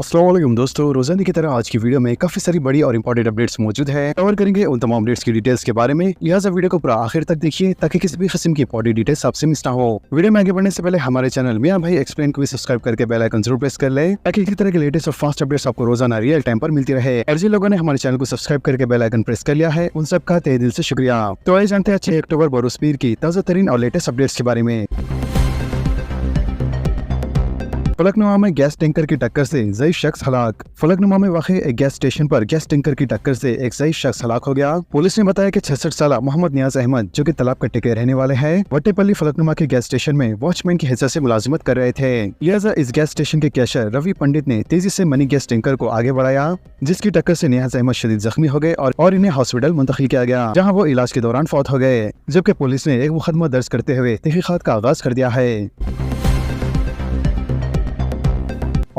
अस्सलाम वालेकुम दोस्तों, रोजाना की तरह आज की वीडियो में काफी सारी बड़ी और इंपॉर्टेंट अपडेट्स मौजूद है। कवर करेंगे उन तमाम अपडेट्स की डिटेल्स के बारे में, लिहाजा वीडियो को पूरा आखिर तक देखिए ताकि किसी भी किस्म की इंपॉर्टेंट डिटेल्स आपसे मिस ना हो। वीडियो में आगे बढ़ने से पहले हमारे चैनल मियां भाई एक्सप्लेन को भी सब्सक्राइब करके बेल आइकन जरूर प्रेस कर ले ताकि इसी तरह के लेटेस्ट और फास्ट अपडेट्स आपको रोजाना रियल टाइम पर मिलती रहे। और जिन लोगों ने हमारे चैनल को सब्सक्राइब करके बेल आइकन प्रेस कर लिया है उन सबका तहे दिल से शुक्रिया। तो आइए जानते हैं 6 अक्टूबर बरोज पीर की ताज़ा तरीन और लेटेस्ट अपडेट्स के बारे में। फलकनुमा में गैस टैंकर की टक्कर से ज़ईफ शख्स हलाक। फलकनुमा में वाक़ई एक गैस स्टेशन पर गैस टैंकर की टक्कर से एक ज़ईफ शख्स हलाक हो गया। पुलिस ने बताया कि 66 साल मोहम्मद नियाज अहमद जो कि तलाब कट्टे के रहने वाले हैं, वट्टेपल्ली फलकनुमा के गैस स्टेशन में वॉचमैन की हैसियत से मुलाजिमत कर रहे थे। लिहाजा इस गैस स्टेशन के कैशियर रवि पंडित ने तेजी से मनी गैस टैंकर को आगे बढ़ाया, जिसकी टक्कर से नियाज अहमद शदीद जख्मी हो गए और इन्हें हॉस्पिटल मुंतकिल किया गया, जहाँ वो इलाज के दौरान फौत हो गए। जबकि पुलिस ने एक मुकदमा दर्ज करते हुए तहकीकात का आगाज कर दिया है।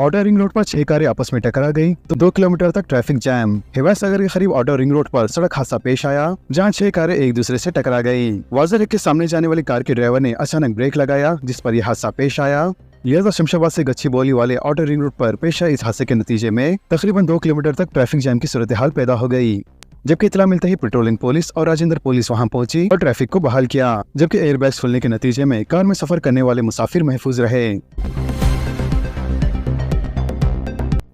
ऑटो रिंग रोड पर 6 कारें आपस में टकरा गई तो 2 किलोमीटर तक ट्रैफिक जैम। हिवायत सागर के करीब ऑटो रिंग रोड पर सड़क हादसा पेश आया, जहां 6 कारें एक दूसरे से टकरा गई। वाज़ह के सामने जाने वाली कार के ड्राइवर ने अचानक ब्रेक लगाया, जिस पर यह हादसा पेश आया। लिहाजा शमशाबाद से गच्छी बोली वाले ऑटो रिंग रोड पर पेश आए इस हादसे के नतीजे में तकरीबन 2 किलोमीटर तक ट्रैफिक जैम की सूरत हाल पैदा हो गई। जबकि इतला मिलते ही पेट्रोलिंग पुलिस और राजेंद्र पुलिस वहां पहुंची और ट्रैफिक को बहाल किया, जबकि एयरबैग्स खुलने के नतीजे में कार में सफर करने वाले मुसाफिर महफूज रहे।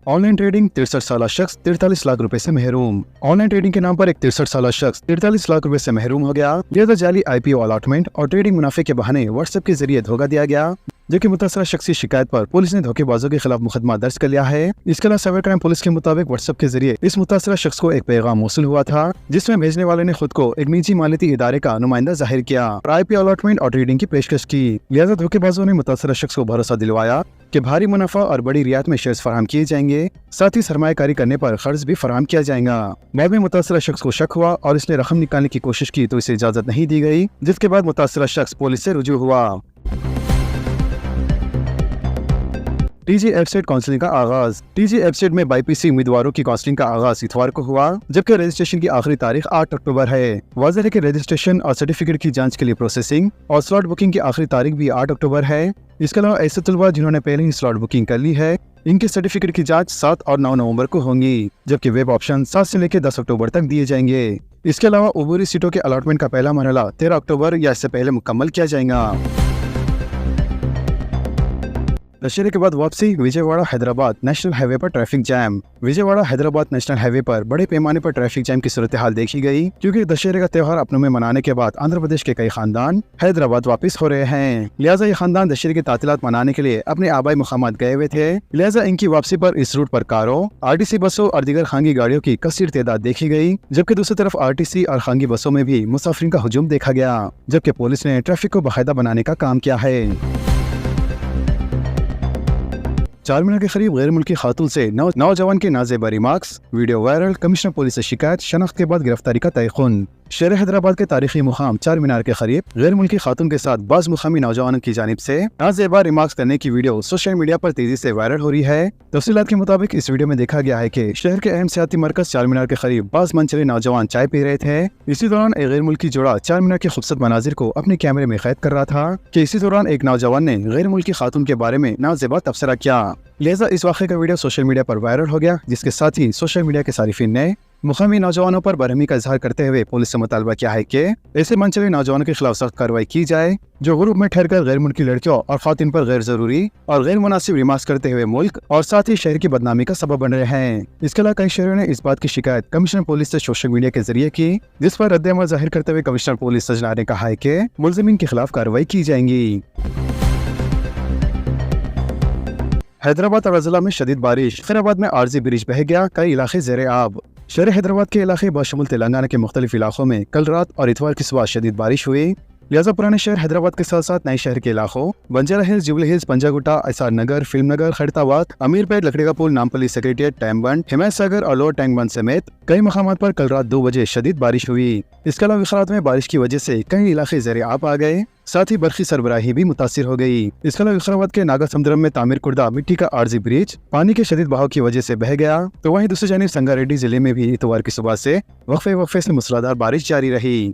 ऑनलाइन ट्रेडिंग 63 साल शख्स 43 लाख रुपए से महरूम। ऑनलाइन ट्रेडिंग के नाम पर एक 63 साल शख्स 43 लाख रुपए से महरूम हो गया। लिहाजा जाली IPO अलॉटमेंट और ट्रेडिंग मुनाफे के बहाने व्हाट्सएप के जरिए धोखा दिया गया, जबकि मुतासरा शख्स की शिकायत पर पुलिस ने धोखेबाजों के खिलाफ मुकदमा दर्ज कर लिया है। इसके अलावा साइबर क्राइम पुलिस के मुताबिक व्हाट्सएप के जरिए इस मुतासरा शख्स को एक पैगाम मौसूल हुआ था, जिसमें भेजने वाले ने खुद को एक निजी मालियती इदारे का नुमाइंदा जाहिर किया और IPO अलॉटमेंट और ट्रेडिंग की पेशकश की। लिहाजा धोखेबाजों ने मुतासरा शख्स को भरोसा दिलवाया कि भारी मुनाफा और बड़ी रियायत में शेयर्स फराहम किए जाएंगे, साथ ही सरमायाकारी करने पर खर्च भी फराहम किया जाएगा। बाद में मुतासरा शख्स को शक हुआ और इसने रकम निकालने की कोशिश की तो इसे इजाजत नहीं दी गई, जिसके बाद मुतासरा शख्स पुलिस से रुजू हुआ। TG एफसेट काउंसलिंग का आगाज। TG एफसेट में BPC उम्मीदवारों की काउंसलिंग का आगाज इतवार को हुआ, जबकि रजिस्ट्रेशन की आखिरी तारीख 8 अक्टूबर है। वाज़ेह है कि रजिस्ट्रेशन और सर्टिफिकेट की जांच के लिए प्रोसेसिंग और स्लॉट बुकिंग की आखिरी तारीख भी 8 अक्टूबर है। इसके अलावा ऐसे तलबा जिन्होंने पहले ही स्लॉट बुकिंग कर ली है, इनके सर्टिफिकेट की जांच 7 और 9 नवंबर को होंगी, जबकि वेब ऑप्शन 7 से लेकर 10 अक्टूबर तक दिए जाएंगे। इसके अलावा उबूरी सीटों के अलॉटमेंट का पहला मरहला 13 अक्टूबर या इससे पहले मुकम्मल किया जाएगा। दशहरे के बाद वापसी। विजयवाड़ा हैदराबाद नेशनल हाईवे पर traffic jam. Vijayawada Hyderabad national highway पर बड़े पैमाने पर ट्रैफिक जैम की सूरत हाल देखी गई, क्योंकि दशहरे का त्योहार अपनों में मनाने के बाद आंध्र प्रदेश के कई खानदान हैदराबाद वापस हो रहे हैं। लिहाजा ये खानदान दशहरे की तातीलात मनाने के लिए अपने आबाई मुकामात गए हुए थे। लिहाजा इनकी वापसी पर इस रूट पर कारों, RTC बसों और दीगर खानगी गाड़ियों की कसीर तादाद देखी गई, जबकि दूसरी तरफ RTC और खानगी बसों में भी मुसाफिरीन का हुजूम देखा गया, जबकि पुलिस ने ट्रैफिक को बाकायदा बनाने का काम किया है। चारमीनार के करीब गैर मुल्की खातून से नौजवान के नाज़ेबा remarks, video viral. Commissioner police से शिकायत, शनाख्त के बाद गिरफ्तारी का तयक़ुन। शहर हैदराबाद के तारीखी मुकाम चारमीनार के करीब गैर मुल्की खातून के साथ बाज़ मुकामी नौजवानों की जानिब से नाज़ेबा रिमार्क्स करने की वीडियो सोशल मीडिया पर तेजी से वायरल हो रही है। तफसीलात के मुताबिक इस वीडियो में देखा गया है कि शहर के अहम सियाती मरकज चारमीनार के करीब बाज़ मनचले नौजवान चाय पी रहे थे। इसी दौरान एक गैर मुल्की जोड़ा चारमीनार के खूबसूरत मनाजिर को अपने कैमरे में कैद कर रहा था कि इसी दौरान एक नौजवान ने गैर मुल्की खातून के बारे में नाज़ेबा तबसरा किया। लिहाजा इस वाक़े का वीडियो सोशल मीडिया पर वायरल हो गया, जिसके साथ ही सोशल मीडिया के सारिफिन ने मुकामी नौजवानों पर बरहमी का इजहार करते हुए पुलिस से मुतालबा किया है कि ऐसे मनचले नौजवानों के खिलाफ सख्त कार्रवाई की जाए, जो ग्रुप में ठहरकर गैर मुल्की लड़कियों और खातिन पर गैर जरूरी और गैर मुनासिब रिमार्क्स करते हुए मुल्क और साथ ही शहर की बदनामी का सबब बन रहे हैं। इसके अलावा कई शहरों ने इस बात की शिकायत कमिश्नर पुलिस से सोशल मीडिया के जरिए की, जिस पर रद्द-ए-अमल जाहिर करते हुए कमिश्नर पुलिस सजना ने कहा है कि मुलजिमीन के खिलाफ कार्रवाई की जाएंगी। हैदराबाद और जिला में शदीद बारिश। खैराबाद में आरजी ब्रिज बह गया, कई इलाके ज़ेरे आब। शहर हैदराबाद के इलाके बशमुल तेलंगाना के मुख्तलिफ इलाकों में कल रात और इतवार की सुबह शदीद बारिश हुई। लिहाजा पुराने शहर हैदराबाद के साथ साथ नए शहर के इलाकों बंजारा हिल्स, जुबली हिल्स, पंजागुट्टा, एसआर नगर, फिल्म नगर, खैरताबाद, अमीरपेट, लकड़ी का पुल, नामपल्ली सेक्रेटेरिएट, टैंकबंड, हिमायत सागर और लोअर टैंकबंद समेत कई मकामात पर कल रात 2 बजे शदीद बारिश हुई। इसके अलावा विखरात में बारिश की वजह से कई इलाके ज़ेरे आब आ गए, साथ ही बरखी सरबराही भी मुतासिर हो गई। इसके अलावा विखराबाद के नागा समुद्रम में तामीर कुर्दा मिट्टी का आरजी ब्रिज पानी के शदीद बहाव की वजह से बह गया, तो वहीं दूसरी जानिब संगारेड्डी जिले में भी इतवार की सुबह से वक्फे से मूसलाधार बारिश जारी रही।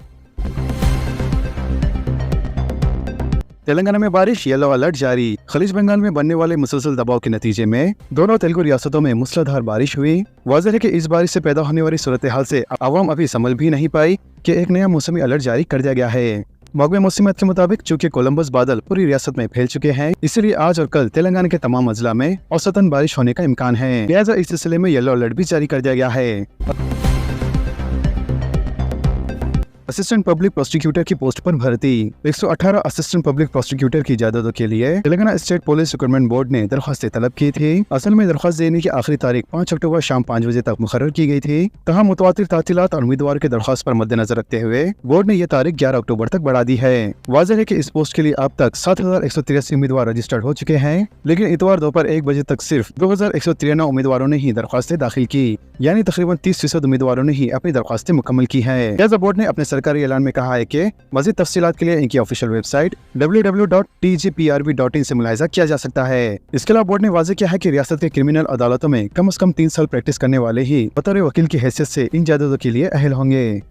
तेलंगाना में बारिश, येलो अलर्ट जारी। खलीज बंगाल में बनने वाले मुसलसल दबाव के नतीजे में दोनों तेलुगु रियासतों में मूसलाधार बारिश हुई। वाज़ेह है कि इस बारिश से पैदा होने वाली सूरत हाल से आवाम अभी संभल भी नहीं पाई कि एक नया मौसमी अलर्ट जारी कर दिया गया है। महकमे मौसमियात के मुताबिक चूंकि कोलंबस बादल पूरी रियासत में फैल चुके हैं, इसलिए आज और कल तेलंगाना के तमाम अजला में औसतन बारिश होने का इम्कान है। लिहाजा इस सिलसिले में येलो अलर्ट भी जारी कर दिया गया है। असिस्टेंट पब्लिक प्रोसिक्यूटर की पोस्ट पर भर्ती। 118 असिस्टेंट पब्लिक प्रोसिक्यूटर की इजाजतों के लिए Telangana state police recruitment board ने दरख्वास्तें तलब की थी। असल में दरख्वास्त देने की आखिरी तारीख 5 अक्टूबर शाम 5 बजे तक मुकर्रर की गई थी। तहाँ मुतवातिर तातीलात और उम्मीदवार की दरख्वास्त पर मद्देनजर रखते हुए बोर्ड ने यह तारीख 11 अक्टूबर तक बढ़ा दी है। वाज़ेह है कि इस पोस्ट के लिए अब तक 7,183 उम्मीदवार रजिस्टर्ड हो चुके हैं, लेकिन इतवार दोपहर 1 बजे तक सिर्फ 2,193 उम्मीदवारों ने ही दरख्वास्तें दाखिल की, यानी तकरीबन 30% उम्मीदवारों ने ही अपनी दरख्वास्तें मुकम्मल की है। लिहाजा बोर्ड ने अपने सरकारी ऐलान में कहा है कि मज़ीद तफसीलात के लिए इनकी ऑफिशियल वेबसाइट www.tgprb.in से मुलाहिजा किया जा सकता है। इसके अलावा बोर्ड ने वाज़ेह किया है कि रियासत के क्रिमिनल अदालतों में कम से कम 3 साल प्रैक्टिस करने वाले ही बतौर वकील की हैसियत से इन इजाजतों के लिए अहल होंगे।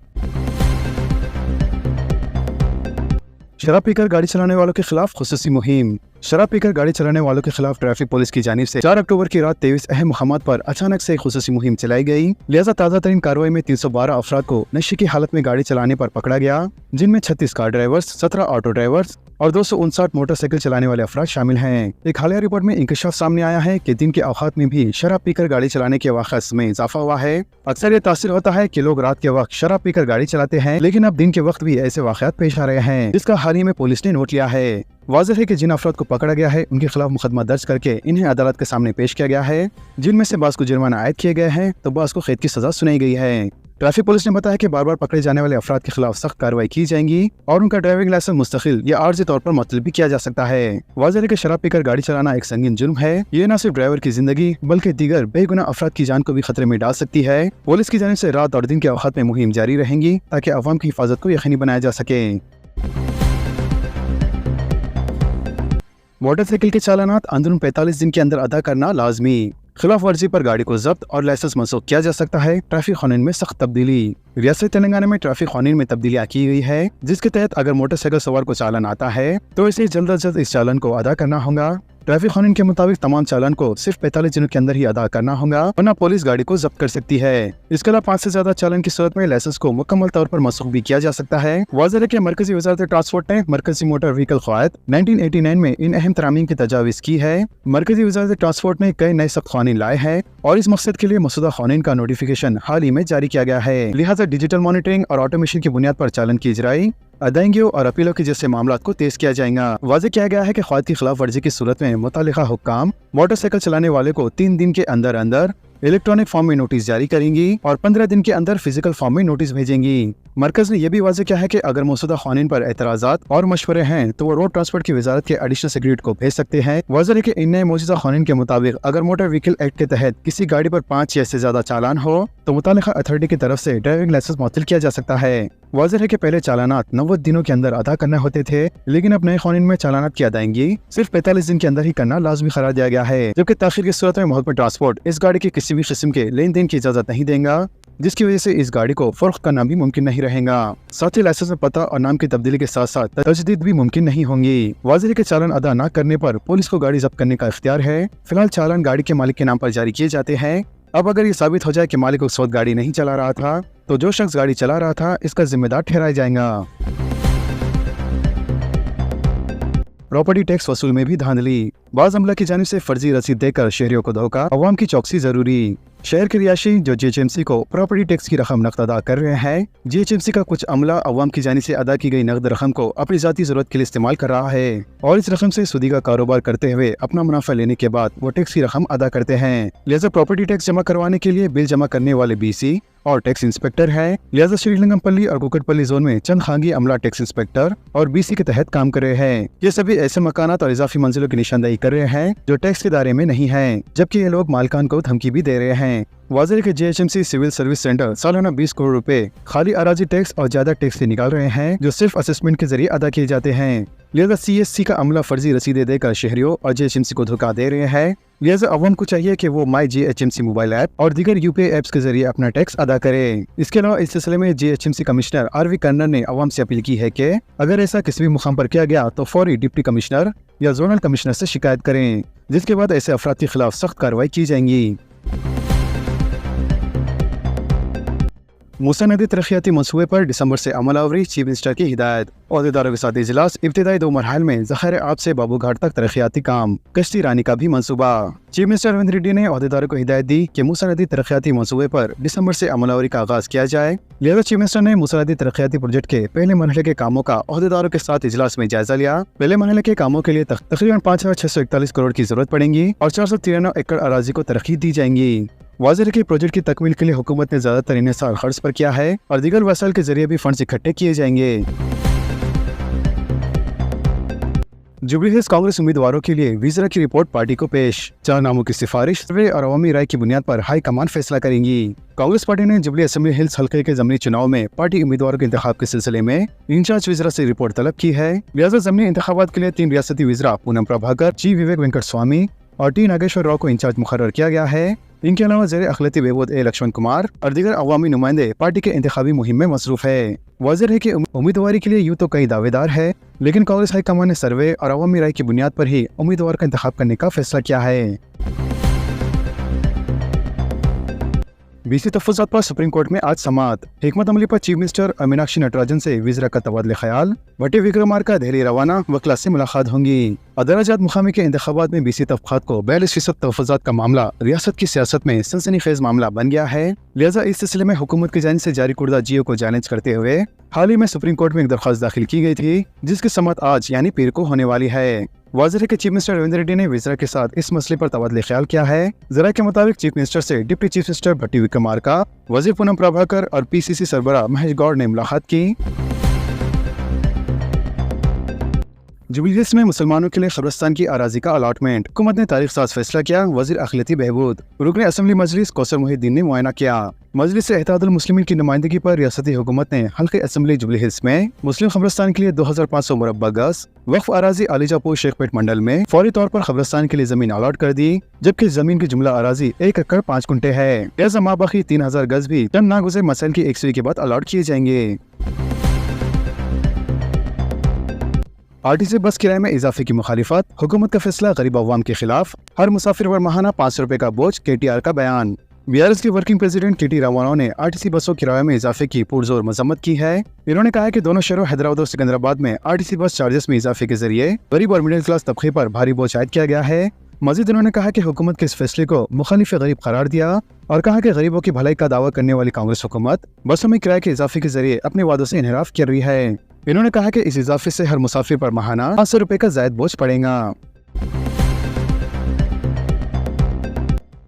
शराब पीकर गाड़ी चलाने वालों के खिलाफ खुसूसी मुहिम। शराब पीकर गाड़ी चलाने वालों के खिलाफ ट्रैफिक पुलिस की जानिब से 4 अक्टूबर की रात 23 अहम मुकामात पर अचानक से खुसूसी मुहिम चलाई गई। लिहाजा ताज़ा तरीन कार्रवाई में 312 अफराद को नशे की हालत में गाड़ी चलाने पर पकड़ा गया, जिनमें 36 कार ड्राइवर्स, 17 ऑटो ड्राइवर्स और 259 मोटरसाइकिल चलाने वाले अफराद शामिल हैं। एक हालिया रिपोर्ट में इंकशाफ सामने आया है कि दिन के औकात में भी शराब पीकर गाड़ी चलाने के वाक़यात में इजाफा हुआ है। अक्सर ये तासीर होता है कि लोग रात के वक्त शराब पीकर गाड़ी चलाते हैं, लेकिन अब दिन के वक्त भी ऐसे वाक़यात पेश आ रहे हैं, जिसका हाल ही में पुलिस ने नोट लिया है। वाज़ेह है कि जिन अफराद को पकड़ा गया है उनके खिलाफ मुकदमा दर्ज करके इन्हें अदालत के सामने पेश किया गया है, जिनमें से बाज़ को जुर्माना आयद किए गए हैं तो बाज़ को कैद की सजा सुनाई गई है। ट्रैफिक पुलिस ने बताया कि बार बार पकड़े जाने वाले अफराद के खिलाफ सख्त कार्रवाई की जाएंगी और उनका ड्राइविंग लाइसेंस मुस्तकिल या आर्जी तौर पर मुअत्तल भी किया जा सकता है। वाज़ेह है कि शराब पीकर गाड़ी चलाना एक संगीन जुर्म है। ये न सिर्फ ड्राइवर की जिंदगी बल्कि दीगर बेगुनाह अफराद की जान को भी खतरे में डाल सकती है। पुलिस की जानिब से रात और दिन के औकात में मुहिम जारी रहेंगी ताकि अवाम की हिफाजत को यकीनी बनाया जा सके। मोटरसाइकिल के चालानात अंदरून 45 दिन के अंदर अदा करना लाजमी। खिलाफ वर्जी पर गाड़ी को जब्त और लाइसेंस मनसूख किया जा सकता है। ट्रैफिक कानून में सख्त तब्दीली। रियासत तेलंगाना में ट्रैफिक कानून में तब्दीलियां की गई है, जिसके तहत अगर मोटरसाइकिल सवार को चालान आता है तो इसे जल्द अज जल्द इस चालान को अदा करना होगा। ट्रैफिक कानून के मुताबिक तमाम चालान को सिर्फ 45 दिनों के अंदर ही अदा करना होगा, वरना पुलिस गाड़ी को जब्त कर सकती है। इसके अलावा 5 से ज्यादा चालान की सूरत में लाइसेंस को मुकम्मल तौर पर मनसूख भी किया जा सकता है। वाज़ेह है कि मरकजी वज़ारत ट्रांसपोर्ट ने मरकजी मोटर व्हीकल क़वायद 1989 में इन अहम तरामीम की तजावीज़ की है। मरकजी वज़ारत ट्रांसपोर्ट ने कई नए सख्त कानून लाए हैं और इस मकसद के लिए मसूदा कानून का नोटिफिकेशन हाल ही में जारी किया गया है। लिहाजा डिजिटल मॉनिटरिंग और ऑटोमेशन की बुनियाद पर चालान की इजराई, अदायगियों और अपीलों के जैसे मामलों को तेज किया जाएगा। वाज़ेह किया गया है कि क़वायद की खिलाफ वर्जी की सूरत में मुतालिका हुक्काम मोटरसाइकिल चलाने वाले को 3 दिन के अंदर अंदर इलेक्ट्रॉनिक फॉर्म में नोटिस जारी करेंगी और 15 दिन के अंदर फिजिकल फॉर्म में नोटिस भेजेंगी। मरकज ने यह भी वाज़ेह किया है कि अगर मौजूदा कानून पर एतराज़ात और मशवरे हैं तो वो रोड ट्रांसपोर्ट की वजारत के एडिशनल सेक्रेटरी को भेज सकते हैं। वाज़ेह है कि इन नए मौजूदा कानून के मुताबिक अगर मोटर व्हीकल एक्ट के तहत किसी गाड़ी पर 5 या इससे ज्यादा चालान हो तो मुतालिका अथॉरिटी की तरफ से ड्राइविंग लाइसेंस मुअत्तल किया जा सकता है। वाज़ेह है कि पहले चालानात 90 दिनों के अंदर अदा करना होते थे, लेकिन अब नए कानून में चालानात की अदायगी सिर्फ 45 दिन के अंदर ही करना लाजमी करार दिया गया है, जबकि ताखीर की सूरत में महकमा ट्रांसपोर्ट इस गाड़ी की किसी भी किस्म के लेन देन की इजाजत नहीं देगा, जिसकी वजह से इस गाड़ी को फरोख्त करना भी मुमकिन नहीं रहेगा। साथ ही लाइसेंस में पता और नाम की तब्दीली के साथ साथ तजदीद भी मुमकिन नहीं होंगी। वाज़ेह के चालान अदा न करने पर पुलिस को गाड़ी जब्त करने का इख्तियार है। फिलहाल चालान गाड़ी के मालिक के नाम पर जारी किए जाते हैं। अब अगर ये साबित हो जाए कि मालिक उस वक्त गाड़ी नहीं चला रहा था तो जो शख्स गाड़ी चला रहा था इसका जिम्मेदार ठहराया जाएगा। प्रॉपर्टी टैक्स वसूल में भी धांधली। बाज़ अमला की जानिब से फर्जी रसीद देकर शहरियों को धोखा, अवाम की चौकसी जरूरी। शहर के रिहायशी जो GHMC को प्रॉपर्टी टैक्स की रकम नकद अदा कर रहे हैं, GHMC का कुछ अमला अवाम की जानिब से अदा की गई नकद रकम को अपनी जाती जरूरत के लिए इस्तेमाल कर रहा है और इस रकम से सूदी का कारोबार करते हुए अपना मुनाफा लेने के बाद वो टैक्स की रकम अदा करते हैं। लिहाजा प्रॉपर्टी टैक्स जमा करवाने के लिए बिल जमा करने वाले BC और टैक्स इंस्पेक्टर है। लिहाजा श्रीलिंगमपल्ली और कुकटपल्ली जोन में चंद खांगी अमला टैक्स इंस्पेक्टर और BC के तहत काम कर रहे हैं। ये सभी ऐसे मकानात और इजाफी मंजिलों की निशानदेही कर रहे हैं जो टैक्स के दायरे में नहीं है, जबकि ये लोग मालिकान को धमकी भी दे रहे हैं। वाज़ेह कि JHMC सिविल सर्विस सेंटर सालाना 20 करोड़ रुपए खाली अराजी टैक्स और ज्यादा टैक्स से निकाल रहे हैं, जो सिर्फ असेसमेंट के जरिए अदा किए जाते हैं। लिहाजा CSC का अमला फर्जी रसीदें देकर शहरियों और JHMC को धोखा दे रहे हैं। लिहाजा अवाम को चाहिए कि वो माई JHMC मोबाइल ऐप और दीगर UPI ऐप्स के जरिए अपना टैक्स अदा करें। इसके अलावा इस सिलसिले में JHMC कमिश्नर RV कर्नर ने अवाम से अपील की है कि अगर ऐसा किसी भी मुकाम पर किया गया तो फौरी डिप्टी कमिश्नर या जोनल कमिश्नर से शिकायत करें, जिसके बाद ऐसे अफराद के खिलाफ सख्त कार्रवाई की जाएंगी। मूसा नदी तरक्याती मंसूबे पर दिसंबर से अमलावरी, चीफ मिनिस्टर की हिदायत। ओहदेदारों के साथ इजलास, इब्तिदाई 2 मरहल में ज़खायर आब से बाबूघाट तक तरक्याती काम, कश्ती रानी का भी मंसूबा। चीफ मिनिस्टर रेवंत रेड्डी ने ओहदेदारों को हिदायत दी कि मूसा नदी तरक्याती मंसूबे पर दिसंबर से अमलावरी का आगाज किया जाए। लिहाजा चीफ मिनिस्टर ने मूसा नदी तरक्याती प्रोजेक्ट के पहले मरहले के कामों का ओहदेदारों के साथ इजलास में जायजा लिया। पहले मरहले के कामों के लिए तकरीबन 5,641 करोड़ की जरूरत पड़ेगी और 493 एकड़ अराजी को तरक्की दी जाएंगी। वाज़ेह के प्रोजेक्ट की तकमील के लिए हुकूमत ने ज्यादातर इन्हिसार खर्च पर किया है और दीगर वसाइल के जरिए भी फंड्स इकट्ठे किए जाएंगे। जुबली हिल्स कांग्रेस उम्मीदवारों के लिए वीजरा की रिपोर्ट पार्टी को पेश। 4 नामों की सिफारिश सर्वे और अवामी राय की बुनियाद पर हाई कमान फैसला करेंगी। कांग्रेस पार्टी ने जुबली असेंबली हिल्स हल्के के ज़मीनी चुनाव में पार्टी उम्मीदवारों के इंतखाब के सिलसिले में इंचार्ज वीजरा से रिपोर्ट तलब की है। लिहाजा ज़मीनी इंतखाबात के लिए 3 रियासती वीजरा पूनम प्रभाकर, जी विवेक वेंकट स्वामी और टी नागेश्वर राव को इंचार्ज मुकर्रर किया गया है। इनके अलावा ज़ेरे अखिलती बहबूद ए लक्ष्मण कुमार और दीगर अवामी नुमाइंदे पार्टी के इंतखाबी मुहिम में मसरूफ है। वाज़ेह है कि उम्मीदवारी के लिए यूँ तो कई दावेदार है, लेकिन कांग्रेस हाईकमान ने सर्वे और अवामी राय की बुनियाद पर ही उम्मीदवार का इंतखाब करने का फैसला किया है। BC तहफ़्फ़ुज़ात पर सुप्रीम कोर्ट में आज समाअत। हिकमत अमली पर चीफ मिनिस्टर और मीनाक्षी नटराजन से वीजरा का तबादले ख्याल। भट्टी विक्रमार्का दिल्ली रवाना, वकला से मुलाकात होंगी। अदालत मुकामी के इंतखाबात में BC तहफ़्फ़ुज़ात को 42% तहफ़्फ़ुज़ात का मामला रियासत की सियासत में सनसनीखेज मामला बन गया है। लिहाजा इस सिलसिले में हुकूमत की जानिब से जारी कुर्दा GO को चैलेंज करते हुए हाल ही में सुप्रीम कोर्ट में एक दरख्वास्त दाखिल की गई थी, जिसकी समाअत आज यानी पीर को होने वाली है। वाज़ेह है कि चीफ मिनिस्टर रेवंत रेड्डी ने वीजरा के साथ इस मसले पर तबादले ख्याल किया है। जरा के मुताबिक चीफ मिनिस्टर से डिप्टी चीफ मिनिस्टर भट्टी विक्रमार्का, वज़ीर पूनम प्रभाकर और PCC सरबराह महेश गौड़ ने मुलाकात की। जुबली हिल्स में मुसलमानों के लिए कब्रिस्तान की अराजी का अलॉटमेंट, हुकूमत ने तारीख साज फैसला किया। वज़ीर अखिलती बहबूद, रुकन असेंबली मजलिस कौसर मुहिद्दीन ने मुआयना किया। मजलिस इत्तेहादुल मुस्लिमीन की नुमाइंदगी पर रियासती हुकूमत ने हल्के असेंबली जुबली हिल्स में मुस्लिम कब्रिस्तान के लिए 2500 मुरब्बा गज वक्फ अराजी आलिजापुर शेखपेट मंडल में फौरी तौर पर कब्रिस्तान के लिए जमीन अलॉट कर दी, जबकि जमीन की जुमला अराजी 1 एकड़ 5 गुंठे है। लिहाजा माबाकी 3000 गज भी चंद नागुज़र मसैल की एकसुई के बाद अलॉट किए जाएंगे। RTC बस किराए में इजाफे की मुखालिफत, हुकूमत का फैसला गरीब अवाम के खिलाफ। हर मुसाफिर पर माहाना 500 रुपए का बोझ, KTR का बयान। BRS के वर्किंग प्रेसिडेंट KT रामाराव ने RTC बसों किराए में इजाफे की पुरजोर मजम्मत की है। इन्होंने कहा है कि दोनों शहरों हैदराबाद और सिकंदराबाद में RTC बस चार्जेस में इजाफे के जरिए गरीब और मिडिल क्लास तबके पर भारी बोझ आयद किया गया है। मजीद उन्होंने कहा कि हुकूमत के इस फैसले को मुखालिफ गरीब करार दिया और कहा कि गरीबों की भलाई का दावा करने वाली कांग्रेस हुकूमत बसों में किराए के इजाफे के जरिए अपने वादों से इनहराफ कर रही है। इन्होंने कहा कि इस इजाफे से हर मुसाफिर पर माहाना 500 रुपए का जायद बोझ पड़ेगा।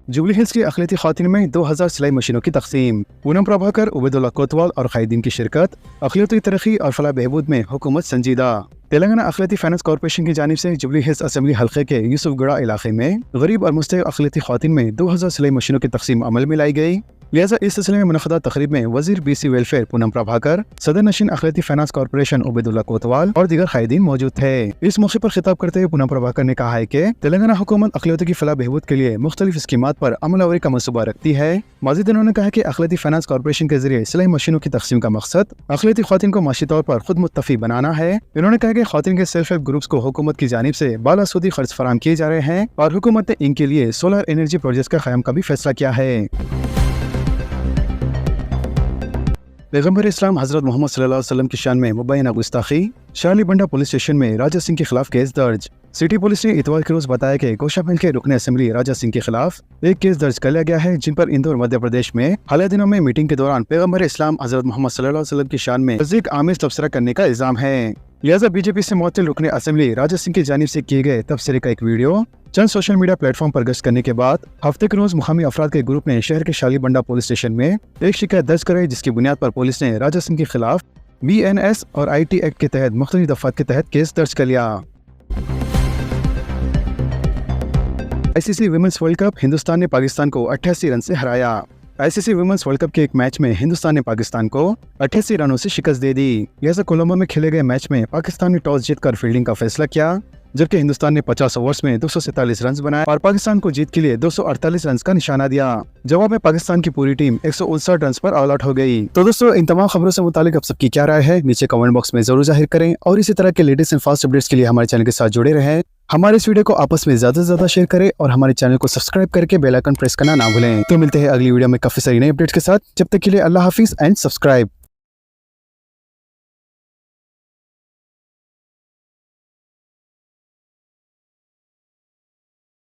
जुबली हिल्स की अखिलती खातिन में 2000 सिलाई मशीनों की तकसीम। पूनम प्रभाकर, उबैदुल्लाह कोतवाल और कायदीन की शिरकत। अखिलती तरक्की और फलाह बहबूद में हुकूमत संजीदा। तेलंगाना अखिलती फाइनेंस कॉर्पोरेशन की जानिब से जुबली हिल्स असेंबली हल्के के यूसुफगढ़ा इलाके में गरीब और मुस्तहिक अखिलती खातिन में 2000 सिलाई मशीनों की तकसीम अमल में लाई गई। लिहाजा इस सिलसिले में मुनक़दा तकरीब में वज़ीर BC वेलफेयर पूनम प्रभाकर, सदर नशीन अखिलती फाइनेंस कॉर्पोरेशन उबैदुल्लाह कोतवाल और दीगर कायदीन मौजूद थे। इस मौके पर खिताब करते हुए पूनम प्रभाकर ने कहा है कि तेलंगाना हुकूमत अखिलतों की फलाह बहबूद के लिए मुख्तलिफ स्कीमात पर अमलावरी का मनसूबा रखती है। मज़ीद उन्होंने कहा कि अखिलती फाइनेंस कॉर्पोरेशन के जरिए सिलाई मशीनों की तकसीम का मकसद अखिलती ख़वातीन को माशी तौर पर खुद मुत्तफ़ी बनाना है। इन्होंने कहा कि ख़वातीन के सेल्फ हेल्प ग्रुप्स को हुकूमत की जानिब से बालासूदी खर्च फराहम किए जा रहे हैं और हुकूमत ने इनके लिए सोलर एनर्जी प्रोजेक्ट का क़याम का भी फैसला किया है। पैगम्बर इस्लाम हज़रत मोहम्मद सल्लल्लाहु अलैहि वसल्लम की शान में मुबैना गुस्ताखी। शाली बंडा पुलिस स्टेशन में राजा सिंह के खिलाफ केस दर्ज। सिटी पुलिस ने इतवार के रोज बताया कि गोशामहल के रुकन असेंबली राजा सिंह के खिलाफ एक केस दर्ज कर लिया गया है, जिन पर इंदौर मध्य प्रदेश में हालिया दिनों में मीटिंग के दौरान पैगम्बर इस्लाम हज़रत मोहम्मद सल्लल्लाहु अलैहि वसल्लम की शान में तज़दीक आमेज़ तबसरा करने का इल्जाम है। लिहाजा BJP से मुअत्तल रुकन असेंबली राजा सिंह की जानिब से किए गए तबसरे का एक वीडियो चंद सोशल मीडिया प्लेटफॉर्म पर गश्त करने के बाद हफ्ते के रोज मुकामी अफराद के ग्रुप ने शहर के शाली बंडा पुलिस स्टेशन में एक शिकायत दर्ज कराई, जिसकी बुनियाद पर पुलिस ने राजा सिंह के खिलाफ BNS और IT एक्ट के तहत मुख्तलिफ दफात के तहत केस दर्ज कर लिया। ICC women's world cup Hindustan ने पाकिस्तान को 88 रन से हराया। आईसीसी वुमेन्स वर्ल्ड कप के एक मैच में हिंदुस्तान ने पाकिस्तान को 88 रनों से शिकस्त दे दी। लिहाजा कोलंबो में खेले गए मैच में पाकिस्तान ने टॉस जीतकर फील्डिंग का फैसला किया, जबकि हिंदुस्तान ने 50 ओवर्स में 247 रन बनाए और पाकिस्तान को जीत के लिए 248 रन का निशाना दिया। जवाब में पाकिस्तान की पूरी टीम 159 रन पर ऑल आउट हो गई। तो दोस्तों, इन तमाम खबरों से मुतालिक आप सबकी क्या राय है, नीचे कमेंट बॉक्स में जरूर जाहिर करें और इसी तरह के लेटेस्ट एंड फास्ट अपडेट्स के लिए हमारे चैनल के साथ जुड़े रहें। हमारे इस वीडियो को आपस में ज्यादा से ज्यादा शेयर करें और हमारे चैनल को सब्सक्राइब करके बेल आइकन प्रेस करना ना भूलें। तो मिलते हैं अगली वीडियो में काफी सारी नई अपडेट्स के साथ। जब तक के लिए अल्लाह हाफिज एंड सब्सक्राइब।